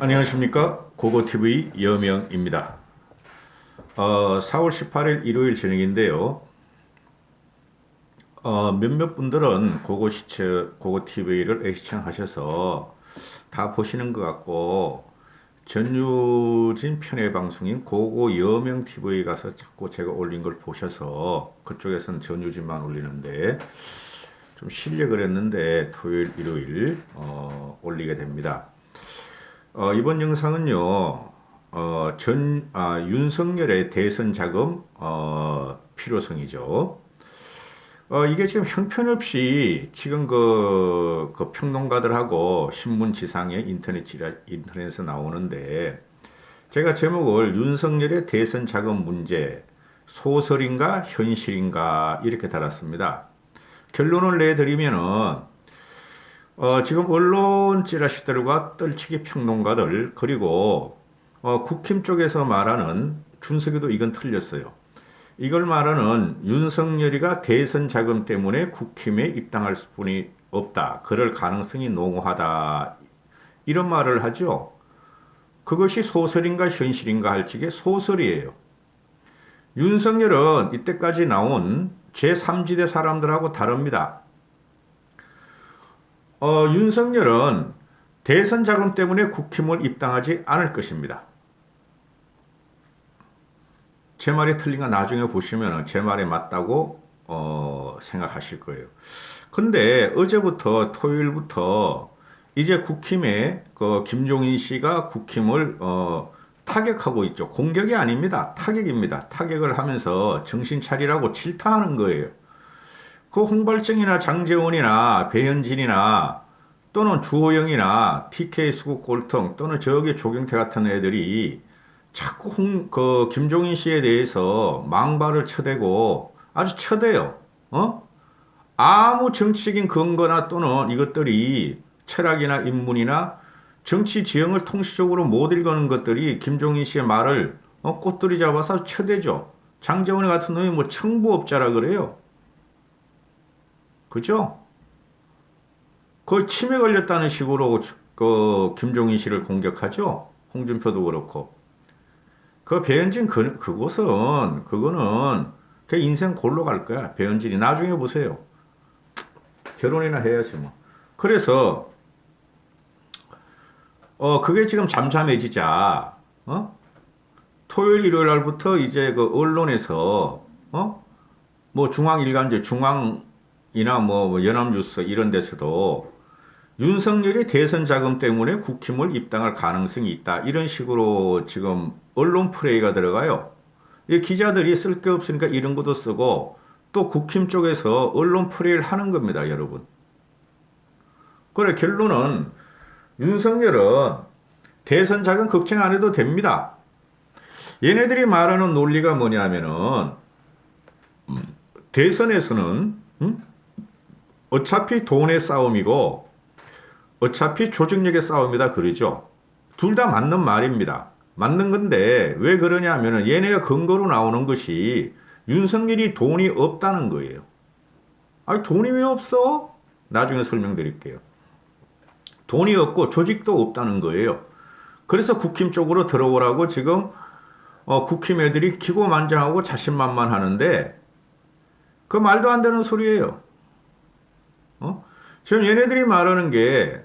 안녕하십니까, 고고TV 여명입니다. 4월 18일 일요일 저녁인데요. 몇몇 분들은 고고TV를 시청하셔서 다 보시는 것 같고, 전유진 편의 방송인 고고여명TV에 가서 자꾸 제가 올린 걸 보셔서 그쪽에서는 전유진만 올리는데 좀 실력을 했는데 토요일 일요일 올리게 됩니다. 이번 영상은요, 윤석열의 대선 자금, 필요성이죠. 이게 지금 형편없이 지금 그 평론가들하고 신문지상에 인터넷에서 나오는데, 제가 제목을 윤석열의 대선 자금 문제, 소설인가 현실인가 이렇게 달았습니다. 결론을 내드리면은, 지금 언론 찌라시들과 떨치기 평론가들 그리고 국힘 쪽에서 말하는 준석이도 이건 틀렸어요. 이걸 말하는 윤석열이가 대선 자금 때문에 국힘에 입당할 수뿐이 없다. 그럴 가능성이 농후하다. 이런 말을 하죠. 그것이 소설인가 현실인가 할 적에 소설이에요. 윤석열은 이때까지 나온 제3지대 사람들하고 다릅니다. 윤석열은 대선 자금 때문에 국힘을 입당하지 않을 것입니다. 제 말이 틀린가 나중에 보시면 제 말이 맞다고 생각하실 거예요. 근데 어제부터 토요일부터 이제 국힘에 그 김종인 씨가 국힘을 타격하고 있죠. 공격이 아닙니다. 타격입니다. 타격을 하면서 정신 차리라고 질타하는 거예요. 그 홍발정이나 장재원이나 배현진이나 또는 주호영이나 TK 수국 골통 또는 저기 조경태 같은 애들이 자꾸 김종인 씨에 대해서 망발을 쳐대고 아주 쳐대요. 아무 정치적인 근거나 또는 이것들이 철학이나 인문이나 정치 지형을 통시적으로 못 읽는 것들이 김종인 씨의 말을 꼬투리 잡아서 쳐대죠. 장재원 같은 놈이 뭐 청부업자라 그래요. 그죠? 그 치매 걸렸다는 식으로 그 김종인 씨를 공격하죠. 홍준표도 그렇고. 그 배현진 그거는 걔 인생 골로 갈 거야. 배현진이 나중에 보세요. 결혼이나 해야지 뭐. 그래서 그게 지금 잠잠해지자 토요일 일요일 날부터 이제 그 언론에서 뭐 중앙일간지 중앙이나 뭐 연합뉴스 이런 데서도 윤석열이 대선 자금 때문에 국힘을 입당할 가능성이 있다. 이런 식으로 지금 언론 프레이가 들어가요. 이 기자들이 쓸 게 없으니까 이런 것도 쓰고 또 국힘 쪽에서 언론 프레이를 하는 겁니다, 여러분. 그래, 결론은 윤석열은 대선 자금 걱정 안 해도 됩니다. 얘네들이 말하는 논리가 뭐냐면은 대선에서는 어차피 돈의 싸움이고 어차피 조직력의 싸움이다 그러죠. 둘 다 맞는 말입니다. 맞는 건데 왜 그러냐 하면은 얘네가 근거로 나오는 것이 윤석열이 돈이 없다는 거예요. 아니 돈이 왜 없어? 나중에 설명드릴게요. 돈이 없고 조직도 없다는 거예요. 그래서 국힘 쪽으로 들어오라고 지금 국힘 애들이 기고만장하고 자신만만하는데 그 말도 안 되는 소리예요. 지금 얘네들이 말하는 게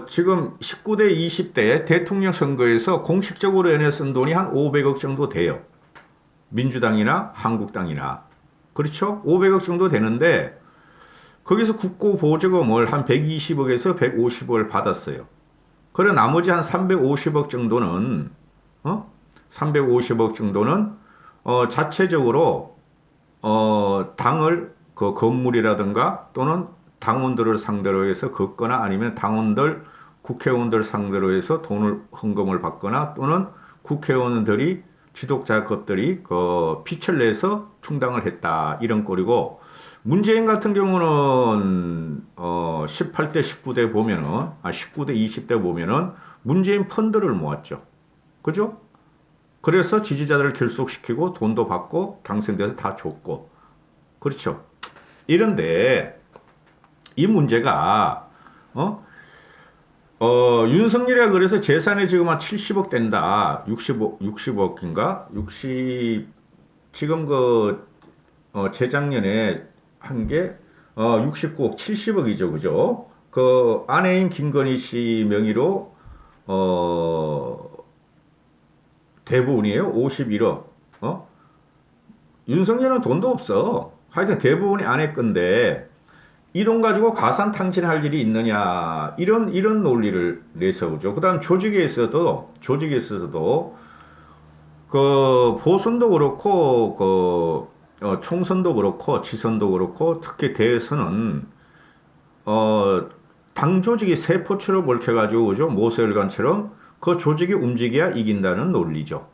지금 19대, 20대 대통령 선거에서 공식적으로 얘네 쓴 돈이 한 500억 정도 돼요. 민주당이나 한국당이나. 그렇죠? 500억 정도 되는데, 거기서 국고 보조금을 한 120억에서 150억을 받았어요. 그래, 나머지 한 350억 정도는, 350억 정도는, 자체적으로, 당을, 그 건물이라든가 또는 당원들을 상대로 해서 걷거나 아니면 당원들, 국회의원들 상대로 해서 돈을 헌금을 받거나 또는 국회의원들이 지독자 것들이 그 피철 내서 충당을 했다 이런 꼴이고 문재인 같은 경우는 18대 19대 보면은 19대 20대 보면은 문재인 펀드를 모았죠. 그죠? 그래서 지지자들을 결속시키고 돈도 받고 당선돼서 다 줬고 그렇죠. 이런데 이 문제가 윤석열이가 그래서 재산이 지금 한 70억 된다. 60억인가? 60, 지금 재작년에 한 게, 69억, 70억이죠. 그죠? 그 아내인 김건희 씨 명의로, 어, 대부분이에요. 51억. 윤석열은 돈도 없어. 하여튼 대부분이 아내 건데, 이 돈 가지고 가산 탕진할 일이 있느냐 이런 논리를 내세우죠. 그다음 조직에 있어서도 그 보선도 그렇고 총선도 그렇고 지선도 그렇고 특히 대선은 당 조직이 세포처럼 얽혀가지고 그죠, 모세혈관처럼 그 조직이 움직여야 이긴다는 논리죠.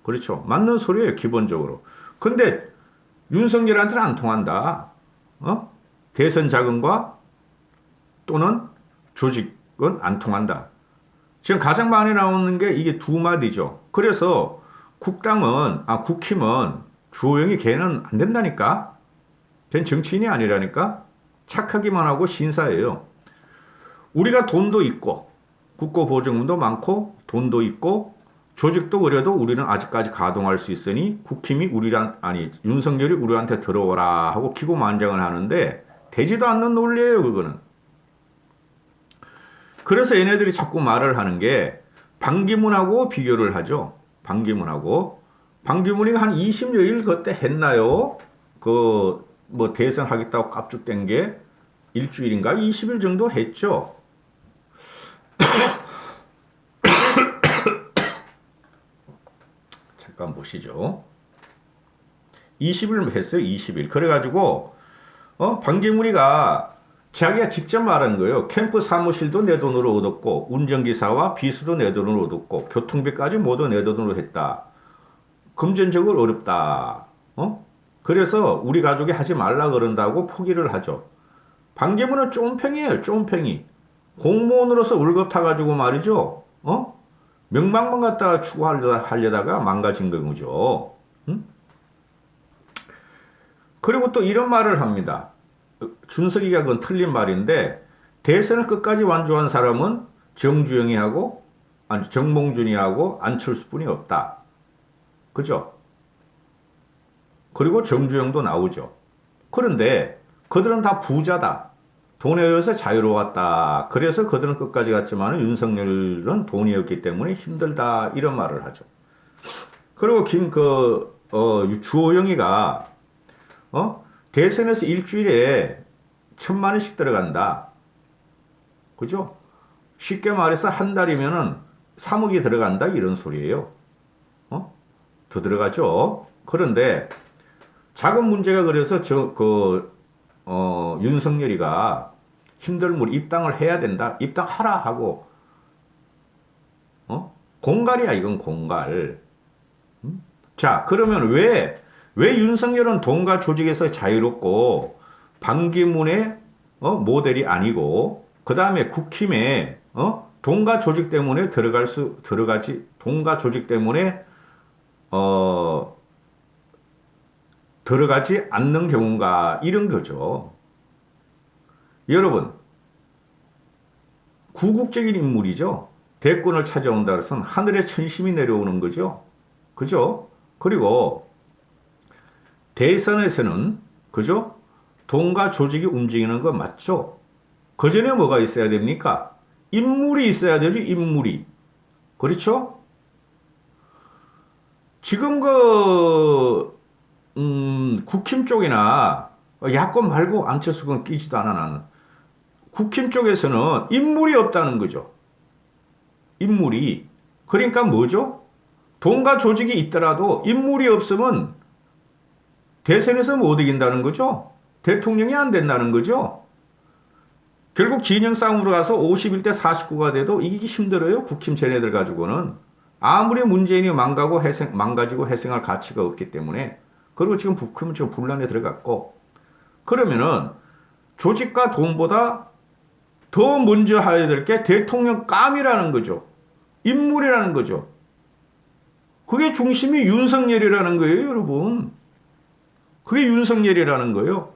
그렇죠. 맞는 소리예요 기본적으로. 근데 윤석열한테는 안 통한다. 대선 자금과 또는 조직은 안 통한다. 지금 가장 많이 나오는 게 이게 두 마디죠. 그래서 국힘은 주호영이 걔는 안 된다니까. 걔는 정치인이 아니라니까. 착하기만 하고 신사예요. 우리가 돈도 있고 국고보증금도 많고 돈도 있고 조직도 그래도 우리는 아직까지 가동할 수 있으니 윤석열이 우리한테 들어오라 하고 기고만장을 하는데 되지도 않는 논리예요, 그거는. 그래서 얘네들이 자꾸 말을 하는 게 반기문하고 비교를 하죠. 반기문이 한 20여일 그때 했나요? 뭐 대선 하겠다고 깝죽된 게 일주일인가 20일 정도 했죠. 잠깐 보시죠. 20일 했어요. 20일. 그래가지고 반기문이가 자기가 직접 말한 거예요. 캠프 사무실도 내 돈으로 얻었고 운전기사와 비수도 내 돈으로 얻었고 교통비까지 모두 내 돈으로 했다. 금전적으로 어렵다. 그래서 우리 가족이 하지 말라 그런다고 포기를 하죠. 반기문은 쫌팽이에요. 쫌팽이. 공무원으로서 월급 타가지고 말이죠. 명망만 갖다가 추구하려다가 망가진 거죠. 응? 그리고 또 이런 말을 합니다. 준석이가 그건 틀린 말인데 대선을 끝까지 완주한 사람은 정몽준이하고 안철수뿐이 없다. 그죠? 그리고 정주영도 나오죠. 그런데 그들은 다 부자다. 돈에 의해서 자유로웠다. 그래서 그들은 끝까지 갔지만 윤석열은 돈이었기 때문에 힘들다. 이런 말을 하죠. 그리고 주호영이가 대선에서 일주일에 1,000만 원씩 들어간다. 그죠? 쉽게 말해서 한 달이면은 3억이 들어간다. 이런 소리예요. 더 들어가죠. 그런데 자금 문제가 그래서 윤석열이가 힘들면 입당을 해야 된다. 입당하라 하고, 공갈이야, 이건 공갈. 자, 그러면 왜 윤석열은 돈과 조직에서 자유롭고, 반기문의, 모델이 아니고, 그 다음에 국힘에, 돈과 조직 때문에 돈과 조직 때문에, 들어가지 않는 경우인가, 이런 거죠. 여러분, 구국적인 인물이죠. 대권을 찾아온다 해서는 하늘에 천심이 내려오는 거죠. 그죠? 그리고 대선에서는, 그죠? 돈과 조직이 움직이는 거 맞죠? 그 전에 뭐가 있어야 됩니까? 인물이 있어야 되죠, 인물이. 그렇죠? 지금 국힘 쪽이나 야권 말고 안철수는 끼지도 않아 나는. 국힘 쪽에서는 인물이 없다는 거죠. 인물이. 그러니까 뭐죠? 돈과 조직이 있더라도 인물이 없으면 대선에서 못 이긴다는 거죠. 대통령이 안 된다는 거죠. 결국 진영 싸움으로 가서 51대 49가 돼도 이기기 힘들어요. 국힘 쟤네들 가지고는. 아무리 문재인이 망가지고 회생할 가치가 없기 때문에. 그리고 지금 북한은 지금 분란에 들어갔고, 그러면은 조직과 돈보다 더 먼저 해야 될 게 대통령감이라는 거죠. 인물이라는 거죠. 그게 중심이 윤석열이라는 거예요, 여러분. 그게 윤석열이라는 거예요.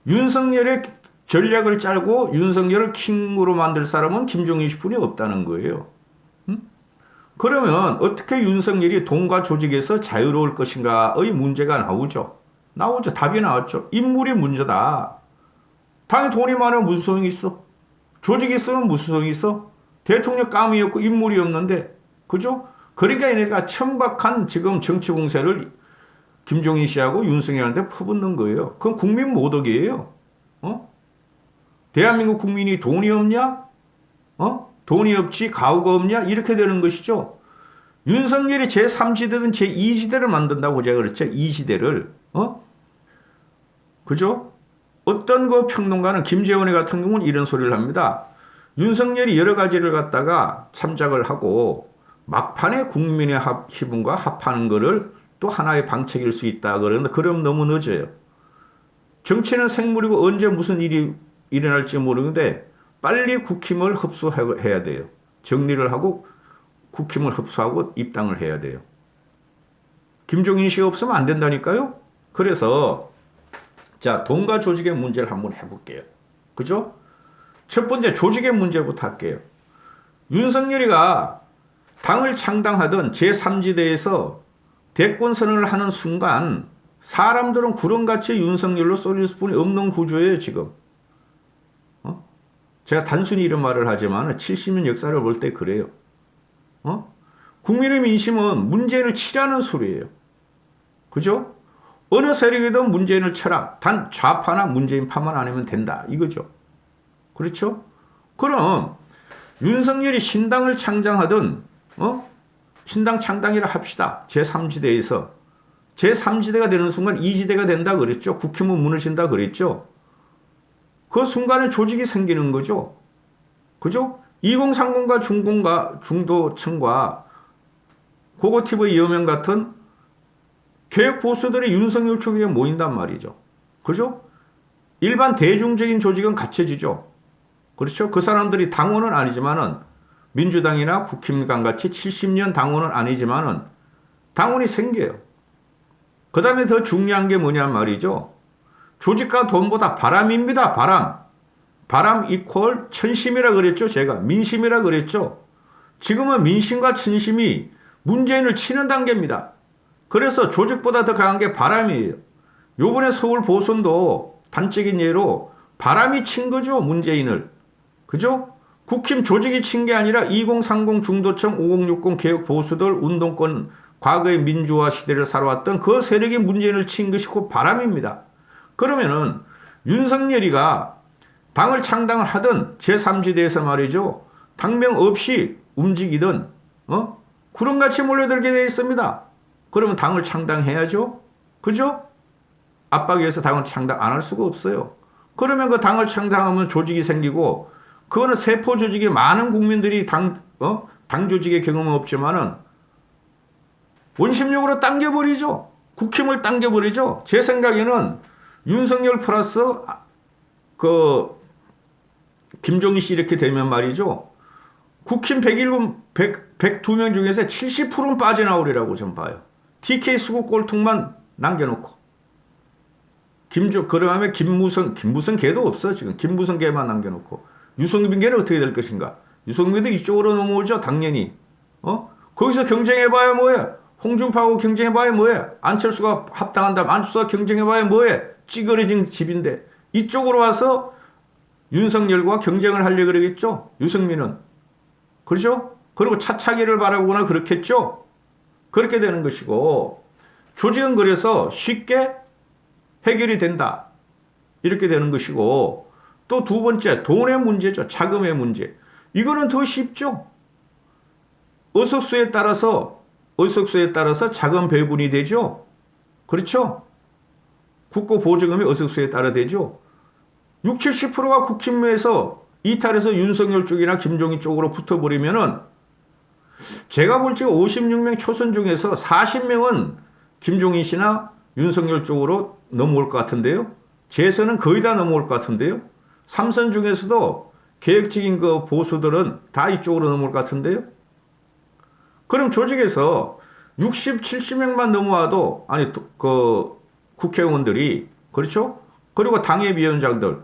윤석열의 전략을 짜고 윤석열을 킹으로 만들 사람은 김종인 씨뿐이 없다는 거예요. 응? 그러면 어떻게 윤석열이 돈과 조직에서 자유로울 것인가의 문제가 나오죠. 나오죠. 답이 나왔죠. 인물이 문제다. 당연히 돈이 많으면 무슨 소용이 있어? 조직이 있으면 무슨 소용이 있어? 대통령 감이 없고 인물이 없는데, 그죠? 그러니까 얘네가 천박한 지금 정치 공세를 김종인 씨하고 윤석열한테 퍼붓는 거예요. 그건 국민 모독이에요. 어? 대한민국 국민이 돈이 없냐? 돈이 없지 가오가 없냐? 이렇게 되는 것이죠. 윤석열이 제3지대든 제2지대를 만든다고 제가 그랬죠. 2지대를. 그죠? 어떤 그 평론가는 김재원의 같은 경우는 이런 소리를 합니다. 윤석열이 여러 가지를 갖다가 참작을 하고 막판에 국민의 희분과 합하는 거를 또 하나의 방책일 수 있다. 그러는데 그럼 너무 늦어요. 정치는 생물이고 언제 무슨 일이 일어날지 모르는데 빨리 국힘을 흡수해야 돼요. 정리를 하고 국힘을 흡수하고 입당을 해야 돼요. 김종인 씨가 없으면 안 된다니까요. 그래서 자, 돈과 조직의 문제를 한번 해볼게요. 그죠? 첫 번째 조직의 문제부터 할게요. 윤석열이가 당을 창당하던 제3지대에서 대권 선언을 하는 순간 사람들은 구름같이 윤석열로 쏠릴 수뿐이 없는 구조예요, 지금. 제가 단순히 이런 말을 하지만 70년 역사를 볼 때 그래요. 국민의 민심은 문재인을 치라는 소리예요. 그죠? 어느 세력이든 문재인을 쳐라. 단 좌파나 문재인파만 아니면 된다. 이거죠. 그렇죠? 그럼 윤석열이 신당을 창당하든 신당 창당이라 합시다. 제3지대에서. 제3지대가 되는 순간 2지대가 된다 그랬죠. 국힘은 무너진다 그랬죠. 그 순간에 조직이 생기는 거죠. 그죠? 2030과 중도층과 고고티브 이어명 같은 개혁 보수들이 윤석열 쪽에 모인단 말이죠. 그죠? 일반 대중적인 조직은 갖춰지죠. 그렇죠? 그 사람들이 당원은 아니지만은 민주당이나 국힘당 같이 70년 당원은 아니지만은 당원이 생겨요. 그 다음에 더 중요한 게 뭐냐 말이죠. 조직과 돈보다 바람입니다. 바람. 바람 이퀄 천심이라 그랬죠. 제가 민심이라 그랬죠. 지금은 민심과 천심이 문재인을 치는 단계입니다. 그래서 조직보다 더 강한 게 바람이에요. 요번에 서울 보선도 단적인 예로 바람이 친 거죠. 문재인을. 그죠? 국힘 조직이 친 게 아니라 2030 중도층 5060 개혁 보수들 운동권 과거의 민주화 시대를 살아왔던 그 세력이 문재인을 친 것이 곧 바람입니다. 그러면은 윤석열이가 당을 창당을 하든 제3지대에서 말이죠. 당명 없이 움직이든 구름같이 몰려들게 되어 있습니다. 그러면 당을 창당해야죠. 그죠? 압박에 의해서 당을 창당 안 할 수가 없어요. 그러면 그 당을 창당하면 조직이 생기고 그거는 세포 조직이 많은 국민들이 당 조직의 경험은 없지만은 원심력으로 당겨버리죠. 국힘을 당겨버리죠. 제 생각에는 윤석열 플러스 김종인 씨 이렇게 되면 말이죠. 국힘 102명 중에서 70%는 빠져나오리라고 좀 봐요. TK 수국 꼴통만 남겨놓고. 그러면 김무성 걔도 없어, 지금. 김무성 걔만 남겨놓고. 유승민 걔는 어떻게 될 것인가? 유승민도 이쪽으로 넘어오죠, 당연히. 거기서 경쟁해봐야 뭐해? 홍준표하고 경쟁해봐야 뭐해? 안철수가 합당한다면 안철수가 경쟁해봐야 뭐해? 찌그러진 집인데. 이쪽으로 와서 윤석열과 경쟁을 하려고 그러겠죠? 유승민은. 그렇죠? 그리고 차차기를 바라보거나 그렇겠죠? 그렇게 되는 것이고, 조직은 그래서 쉽게 해결이 된다. 이렇게 되는 것이고, 또 두 번째, 돈의 문제죠. 자금의 문제. 이거는 더 쉽죠. 의석수에 따라서 자금 배분이 되죠. 그렇죠? 국고 보조금이 의석수에 따라 되죠. 60, 70%가 국힘에서 이탈해서 윤석열 쪽이나 김종인 쪽으로 붙어버리면은 제가 볼 때 56명 초선 중에서 40명은 김종인 씨나 윤석열 쪽으로 넘어올 것 같은데요. 재선은 거의 다 넘어올 것 같은데요. 3선 중에서도 개혁적인 그 보수들은 다 이쪽으로 넘어올 것 같은데요. 그럼 조직에서 60, 70명만 넘어와도 국회의원들이 그렇죠? 그리고 당협위원장들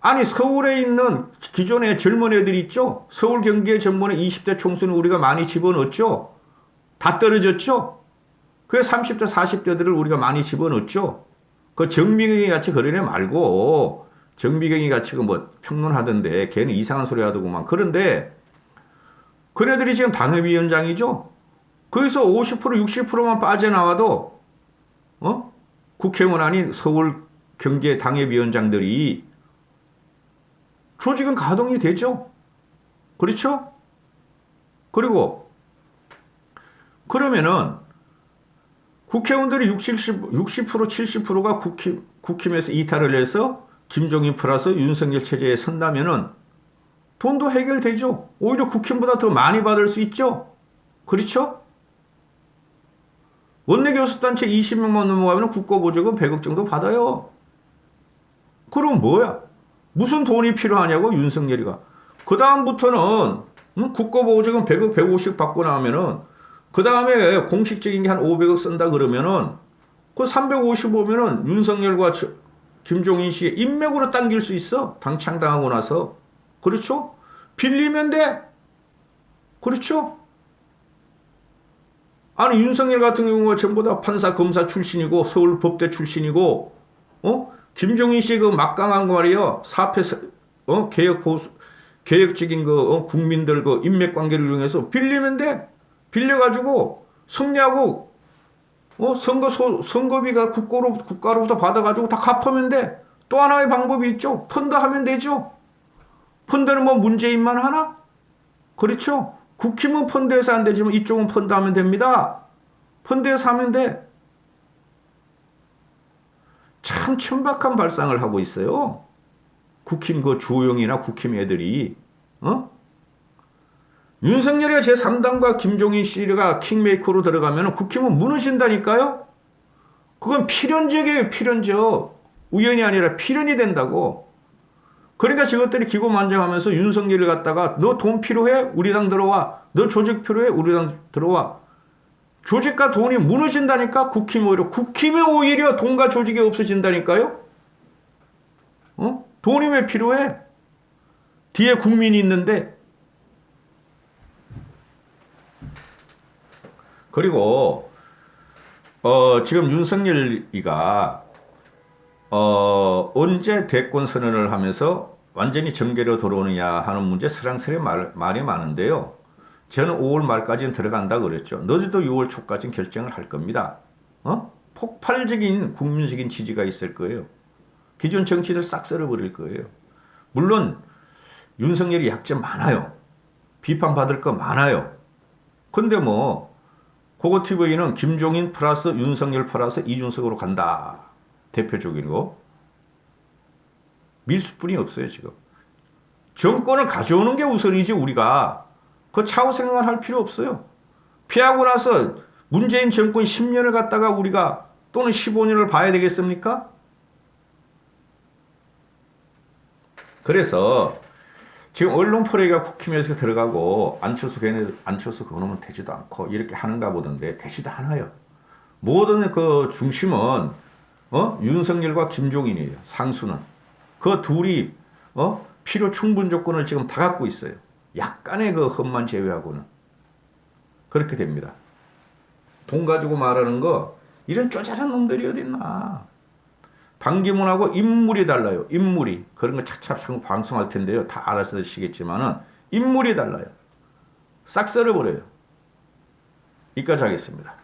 아니 서울에 있는 기존의 젊은 애들 있죠? 서울 경기의 전문에 20대 총수는 우리가 많이 집어넣었죠? 다 떨어졌죠? 그 30대 40대들을 우리가 많이 집어넣었죠? 그 정미경이 같이 그러네 말고 정미경이 같이 그 뭐 평론하던데 걔는 이상한 소리 하더구만. 그런데 그네들이 지금 당협위원장이죠? 거기서 50% 60%만 빠져나와도 국회의원 아닌 서울 경기의 당협위원장들이 조직은 가동이 되죠. 그렇죠? 그리고 그러면은 국회의원들이 60% 70%가 국힘에서 이탈을 해서 김종인 플러스 윤석열 체제에 선다면은 돈도 해결되죠. 오히려 국힘보다 더 많이 받을 수 있죠. 그렇죠? 원내교섭단체 20명만 넘어가면 국고보조금 100억 정도 받아요. 그럼 뭐야? 무슨 돈이 필요하냐고 윤석열이가. 그 다음부터는 국고보조금 100억 150억 받고 나면은 그 다음에 공식적인 게 한 500억 쓴다 그러면은 그 355면은 윤석열과 김종인 씨의 인맥으로 당길 수 있어. 당 창당하고 나서. 그렇죠? 빌리면 돼. 그렇죠? 아니 윤석열 같은 경우가 전부 다 판사 검사 출신이고 서울 법대 출신이고 김종인 씨 그 막강한 거 말이에요. 사패 개혁 보수 개혁적인 그 국민들 그 인맥 관계를 이용해서 빌리면 돼. 빌려가지고 승리하고 선거비가 국가로부터 받아가지고 다 갚으면 돼. 또 하나의 방법이 있죠. 펀드하면 되죠. 펀드는 뭐 문재인만 하나? 그렇죠. 국힘은 펀드에서 안 되지만 이쪽은 펀드하면 됩니다. 펀드에서 하면 돼. 참 천박한 발상을 하고 있어요. 국힘 그 주호영이나 국힘 애들이 윤석열이가 제3당과 김종인 씨가 킹메이커로 들어가면 국힘은 무너진다니까요. 그건 필연적이에요. 필연적. 우연이 아니라 필연이 된다고. 그러니까 저것들이 기고만장하면서 윤석열을 갖다가 너 돈 필요해? 우리 당 들어와. 너 조직 필요해? 우리 당 들어와. 조직과 돈이 무너진다니까. 국힘이 오히려 돈과 조직이 없어진다니까요. 돈이 왜 필요해? 뒤에 국민이 있는데. 그리고 지금 윤석열이가 언제 대권 선언을 하면서 완전히 정계로 들어오느냐 하는 문제 스랑스레 말이 많은데요. 저는 5월 말까지는 들어간다 그랬죠. 늦어도 6월 초까지는 결정을 할 겁니다. 폭발적인 국민적인 지지가 있을 거예요. 기존 정치를 싹 썰어버릴 거예요. 물론 윤석열이 약점 많아요. 비판받을 거 많아요. 근데 뭐 고고TV는 김종인 플러스 윤석열 플러스 이준석으로 간다. 대표적인 거. 밀수뿐이 없어요 지금. 정권을 가져오는 게 우선이지 우리가. 그 차후 생각을 할 필요 없어요. 피하고 나서 문재인 정권 10년을 갖다가 우리가 또는 15년을 봐야 되겠습니까? 그래서 지금 언론 포레가 국힘에서 들어가고 안철수 그놈은 되지도 않고 이렇게 하는가 보던데 되지도 않아요. 모든 그 중심은 윤석열과 김종인이에요. 상수는. 그 둘이 필요 충분 조건을 지금 다 갖고 있어요. 약간의 그 흠만 제외하고는. 그렇게 됩니다. 돈 가지고 말하는 거 이런 쪼잘한 놈들이 어딨나. 반기문하고 인물이 달라요. 인물이. 그런 거 차차 방송할 텐데요. 다 알아서 드시겠지만은 인물이 달라요. 싹 썰어버려요. 여기까지 하겠습니다.